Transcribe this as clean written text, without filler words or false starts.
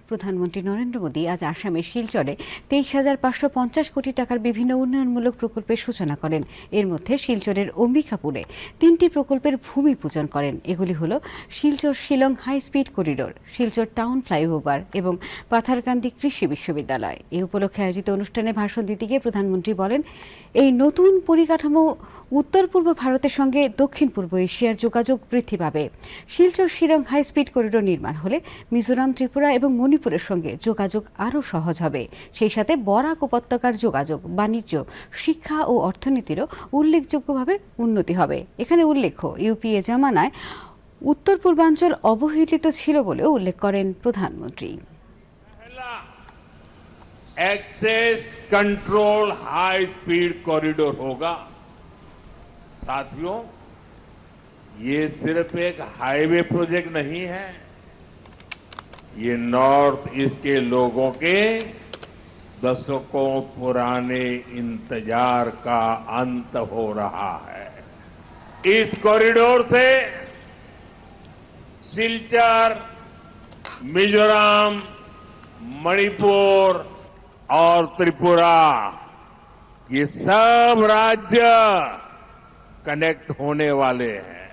প্রধানমন্ত্রী নরেন্দ্র মোদী আজ আসামের শিলচরে 23,550 কোটি টাকার বিভিন্ন উন্নয়নমূলক প্রকল্পের সূচনা করেন। এর মধ্যে শিলচরের অম্বিকাপুরে 3টি প্রকল্পের ভূমি পূজন করেন। এগুলি হল Silchar Shillong high speed corridor, Silchar town flyover এবং পাথারকান্দি কৃষি বিশ্ববিদ্যালয়। এই উপলক্ষে আয়োজিত অনুষ্ঠানে ভাষণ দিতে গিয়ে প্রধানমন্ত্রী বলেন, এই নতুন পরিকাঠামো উত্তর পূর্ব ভারতের সঙ্গে দক্ষিণ পূর্ব এশিয়ার যোগাযোগ বৃদ্ধি পাবে। Silchar Shillong high speed corridor নির্মাণ হলে মিজোরাম, ত্রিপুরা এবং মণিপুরের সঙ্গে যোগাযোগ আরও সহজ হবে। সেই সাথে বরাক উপত্যকার যোগাযোগ, বাণিজ্য, শিক্ষা ও অর্থনীতিরও উল্লেখযোগ্যভাবে উন্নতি হবে। এখানে উল্লেখ্য, ইউপিএ জামানায় উত্তর পূর্বাঞ্চল অবহেলিত ছিল বলেও উল্লেখ করেন প্রধানমন্ত্রী। Access control high speed corridor होगा। साथियों, ये सिर्फ एक हाईवे प्रोजेक्ट नहीं है, ये नॉर्थ ईस्ट के लोगों के दशकों पुराने इंतजार का अंत हो रहा है। इस कॉरिडोर से सिलचर, मिजोरम, मणिपुर और त्रिपुरा, ये सब राज्य कनेक्ट होने वाले हैं।